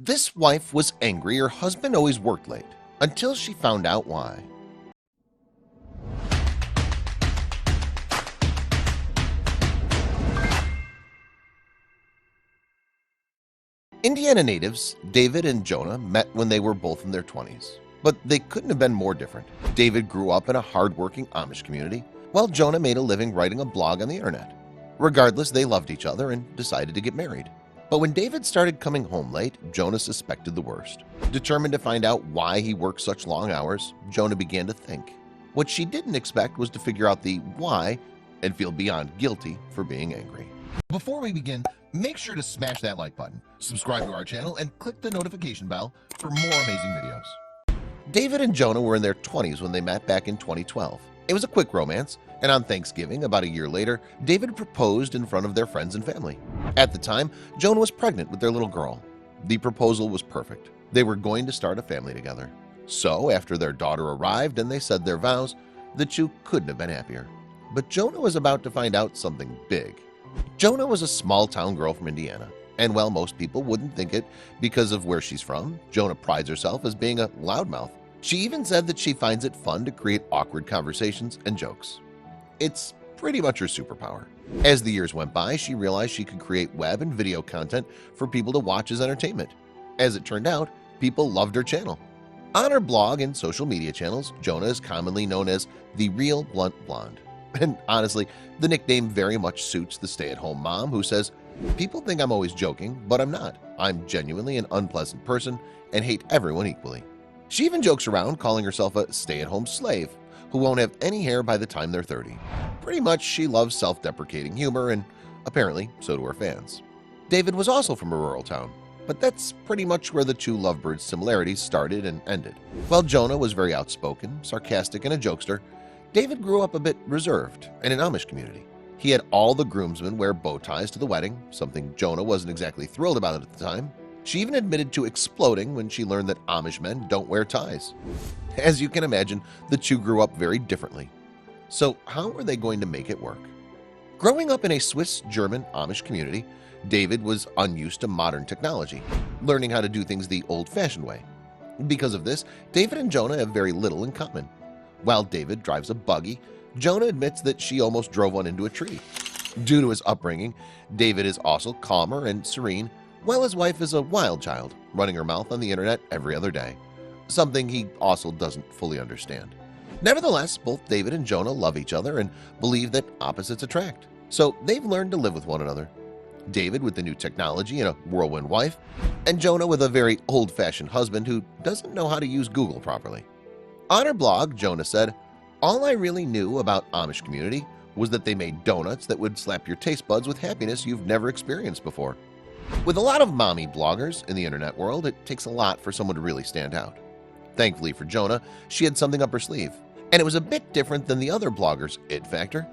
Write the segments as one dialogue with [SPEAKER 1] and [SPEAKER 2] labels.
[SPEAKER 1] This wife was angry her husband always worked late until she found out why. Indiana natives David and Jonna met when they were both in their 20s, but they couldn't have been more different. David grew up in a hard-working Amish community, while Jonna made a living writing a blog on the internet. Regardless, they loved each other and decided to get married. But when David started coming home late, Jonna suspected the worst. Determined to find out why he worked such long hours, Jonna began to think. What she didn't expect was to figure out the why and feel beyond guilty for being angry. Before we begin, make sure to smash that like button, subscribe to our channel, and click the notification bell for more amazing videos. David and Jonna were in their 20s when they met back in 2012. It was a quick romance, and on Thanksgiving, about a year later, David proposed in front of their friends and family. At the time, Jonna was pregnant with their little girl. The proposal was perfect. They were going to start a family together. So, after their daughter arrived and they said their vows, the two couldn't have been happier. But Jonna was about to find out something big. Jonna was a small-town girl from Indiana, and while most people wouldn't think it because of where she's from, Jonna prides herself as being a loudmouth. She even said that she finds it fun to create awkward conversations and jokes. It's pretty much her superpower. As the years went by, she realized she could create web and video content for people to watch as entertainment. As it turned out, people loved her channel. On her blog and social media channels, Jonna is commonly known as the Real Blunt Blonde. And honestly, the nickname very much suits the stay-at-home mom who says, "People think I'm always joking, but I'm not. I'm genuinely an unpleasant person and hate everyone equally." She even jokes around calling herself a stay-at-home slave who won't have any hair by the time they're 30. Pretty much she loves self-deprecating humor, and apparently so do her fans. David was also from a rural town, but that's pretty much where the two lovebirds' similarities started and ended. While Jonna was very outspoken, sarcastic, and a jokester, David grew up a bit reserved in an Amish community. He had all the groomsmen wear bow ties to the wedding, something Jonna wasn't exactly thrilled about at the time. She even admitted to exploding when she learned that Amish men don't wear ties. As you can imagine, the two grew up very differently. So how were they going to make it work? Growing up in a Swiss-German Amish community, David was unused to modern technology, learning how to do things the old-fashioned way. Because of this, David and Jonna have very little in common. While David drives a buggy, Jonna admits that she almost drove one into a tree. Due to his upbringing, David is also calmer and serene, while his wife is a wild child, running her mouth on the internet every other day, something he also doesn't fully understand. Nevertheless, both David and Jonna love each other and believe that opposites attract, so they've learned to live with one another. David with the new technology and a whirlwind wife, and Jonna with a very old-fashioned husband who doesn't know how to use Google properly. On her blog, Jonna said, "All I really knew about Amish community was that they made donuts that would slap your taste buds with happiness you've never experienced before." With a lot of mommy bloggers in the internet world, it takes a lot for someone to really stand out. Thankfully for Jonna, she had something up her sleeve, and it was a bit different than the other bloggers' it factor.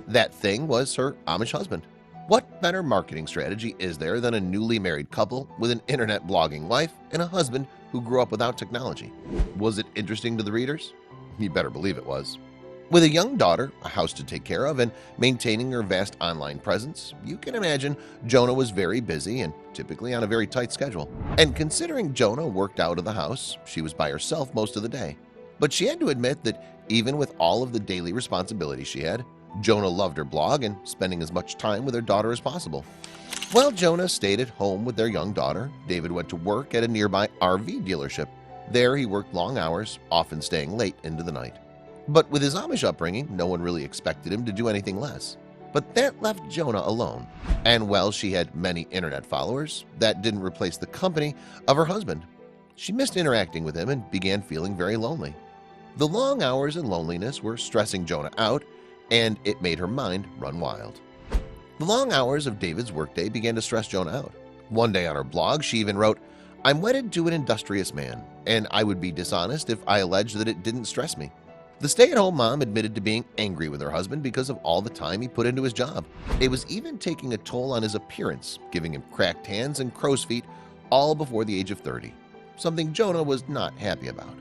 [SPEAKER 1] That thing was her Amish husband. What better marketing strategy is there than a newly married couple with an internet blogging wife and a husband who grew up without technology? Was it interesting to the readers? You better believe it was. With a young daughter, a house to take care of, and maintaining her vast online presence, you can imagine Jonna was very busy and typically on a very tight schedule. And considering Jonna worked out of the house, she was by herself most of the day. But she had to admit that even with all of the daily responsibilities she had, Jonna loved her blog and spending as much time with her daughter as possible. While Jonna stayed at home with their young daughter, David went to work at a nearby RV dealership. There he worked long hours, often staying late into the night. But with his Amish upbringing, no one really expected him to do anything less. But that left Jonna alone. And while she had many internet followers, that didn't replace the company of her husband. She missed interacting with him and began feeling very lonely. The long hours and loneliness were stressing Jonna out, and it made her mind run wild. The long hours of David's workday began to stress Jonna out. One day on her blog, she even wrote, "I'm wedded to an industrious man, and I would be dishonest if I alleged that it didn't stress me." The stay-at-home mom admitted to being angry with her husband because of all the time he put into his job. It was even taking a toll on his appearance, giving him cracked hands and crow's feet, all before the age of 30, something Jonna was not happy about.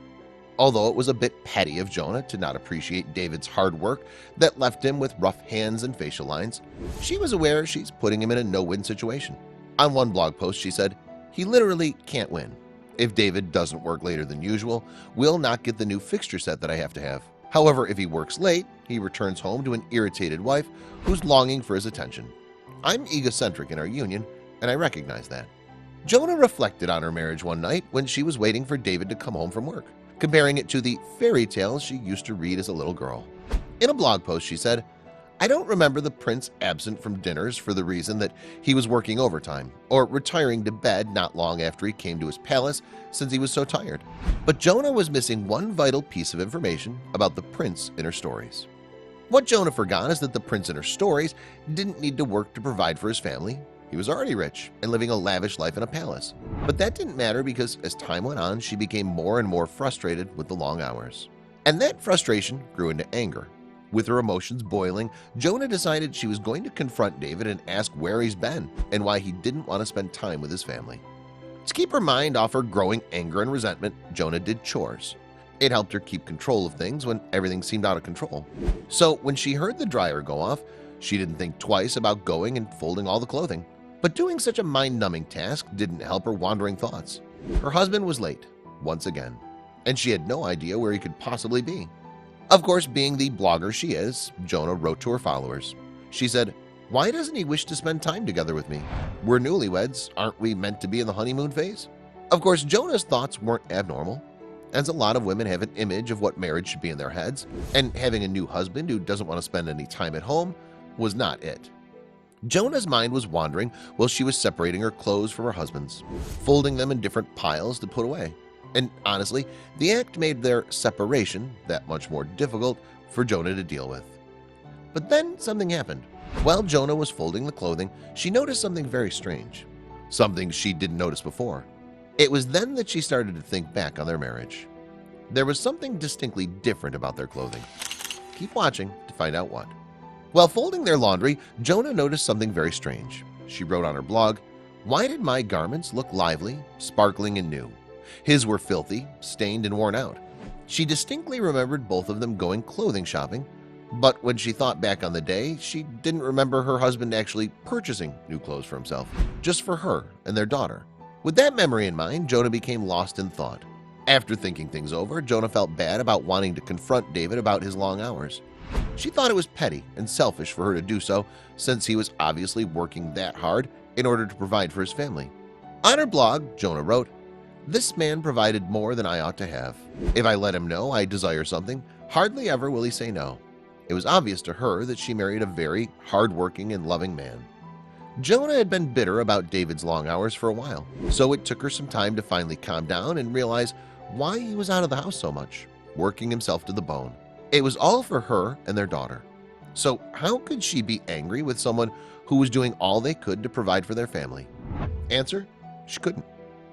[SPEAKER 1] Although it was a bit petty of Jonna to not appreciate David's hard work that left him with rough hands and facial lines, she was aware she's putting him in a no-win situation. On one blog post, she said, He literally can't win. If David doesn't work later than usual, we'll not get the new fixture set that I have to have. However, if he works late, he returns home to an irritated wife who's longing for his attention. I'm egocentric in our union, and I recognize that. Jonna reflected on her marriage one night when she was waiting for David to come home from work, comparing it to the fairy tales she used to read as a little girl. In a blog post, she said, "I don't remember the prince absent from dinners for the reason that he was working overtime or retiring to bed not long after he came to his palace since he was so tired. But Jonna was missing one vital piece of information about the prince in her stories. What Jonna forgot is that the prince in her stories didn't need to work to provide for his family. He was already rich and living a lavish life in a palace. But that didn't matter because as time went on, she became more and more frustrated with the long hours. And that frustration grew into anger. With her emotions boiling, Jonna decided she was going to confront David and ask where he's been and why he didn't want to spend time with his family. To keep her mind off her growing anger and resentment, Jonna did chores. It helped her keep control of things when everything seemed out of control. So when she heard the dryer go off, she didn't think twice about going and folding all the clothing. But doing such a mind-numbing task didn't help her wandering thoughts. Her husband was late, once again, and she had no idea where he could possibly be. Of course, being the blogger she is, Jonna wrote to her followers. She said, "Why doesn't he wish to spend time together with me? We're newlyweds, aren't we meant to be in the honeymoon phase?" Of course, Jonna's thoughts weren't abnormal, as a lot of women have an image of what marriage should be in their heads, and having a new husband who doesn't want to spend any time at home was not it. Jonna's mind was wandering while she was separating her clothes from her husband's, folding them in different piles to put away. And honestly, the act made their separation that much more difficult for Jonna to deal with. But then something happened. While Jonna was folding the clothing, she noticed something very strange, something she didn't notice before. It was then that she started to think back on their marriage. There was something distinctly different about their clothing. Keep watching to find out what. While folding their laundry, Jonna noticed something very strange. She wrote on her blog, "Why did my garments look lively, sparkling, and new? His were filthy, stained, and worn out." She distinctly remembered both of them going clothing shopping, but when she thought back on the day, she didn't remember her husband actually purchasing new clothes for himself, just for her and their daughter. With that memory in mind, Jonna became lost in thought. After thinking things over, Jonna felt bad about wanting to confront David about his long hours. She thought it was petty and selfish for her to do so, since he was obviously working that hard in order to provide for his family. On her blog, Jonna wrote, "This man provided more than I ought to have. If I let him know I desire something, hardly ever will he say no." It was obvious to her that she married a very hard-working and loving man. Jonna had been bitter about David's long hours for a while, so it took her some time to finally calm down and realize why he was out of the house so much, working himself to the bone. It was all for her and their daughter. So how could she be angry with someone who was doing all they could to provide for their family? Answer: she couldn't.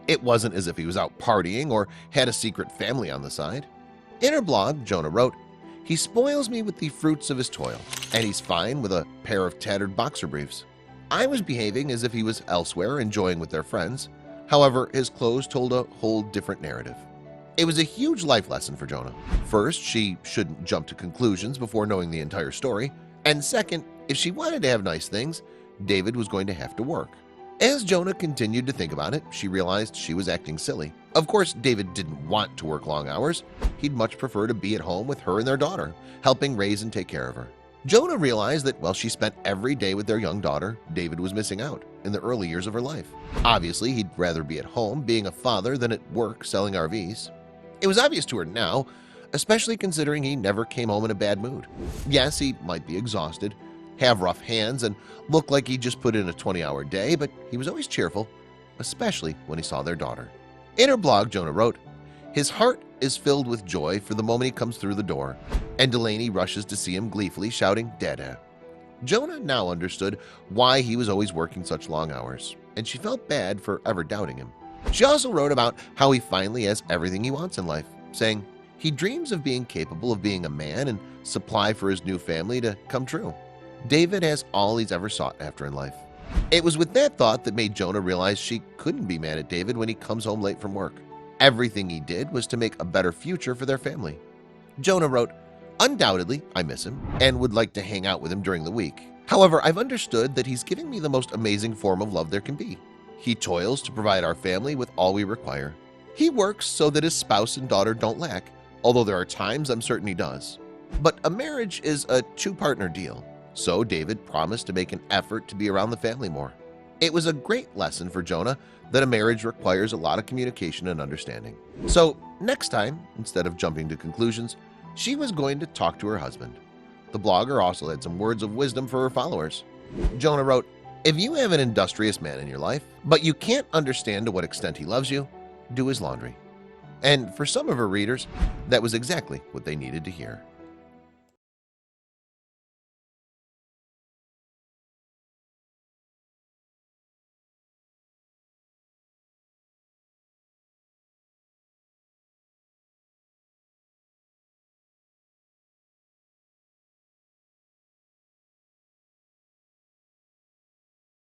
[SPEAKER 1] It wasn't as if he was out partying or had a secret family on the side. In her blog, Jonna wrote, "He spoils me with the fruits of his toil, and he's fine with a pair of tattered boxer briefs. I was behaving as if he was elsewhere enjoying with their friends. However, his clothes told a whole different narrative." It was a huge life lesson for Jonna. First, she shouldn't jump to conclusions before knowing the entire story. And second, if she wanted to have nice things, David was going to have to work. As Jonna continued to think about it, she realized she was acting silly. Of course, David didn't want to work long hours. He'd much prefer to be at home with her and their daughter, helping raise and take care of her. Jonna realized that while she spent every day with their young daughter, David was missing out in the early years of her life. Obviously, he'd rather be at home being a father than at work selling RVs. It was obvious to her now, especially considering he never came home in a bad mood. Yes, he might be exhausted, have rough hands, and look like he just put in a 20-hour day, but he was always cheerful, especially when he saw their daughter. In her blog, Jonna wrote, "His heart is filled with joy for the moment he comes through the door, and Delaney rushes to see him gleefully shouting, 'Dada.'" Jonna now understood why he was always working such long hours, and she felt bad for ever doubting him. She also wrote about how he finally has everything he wants in life, saying, "He dreams of being capable of being a man and supply for his new family to come true. David has all he's ever sought after in life." It was with that thought that made Jonna realize she couldn't be mad at David when he comes home late from work. Everything he did was to make a better future for their family. Jonna wrote, "Undoubtedly, I miss him and would like to hang out with him during the week. However, I've understood that he's giving me the most amazing form of love there can be. He toils to provide our family with all we require. He works so that his spouse and daughter don't lack, although there are times I'm certain he does. But a marriage is a two-partner deal, so David promised to make an effort to be around the family more. It was a great lesson for Jonna that a marriage requires a lot of communication and understanding. So next time, instead of jumping to conclusions, she was going to talk to her husband. The blogger also had some words of wisdom for her followers. Jonna wrote, "If you have an industrious man in your life, but you can't understand to what extent he loves you, do his laundry." And for some of her readers, that was exactly what they needed to hear.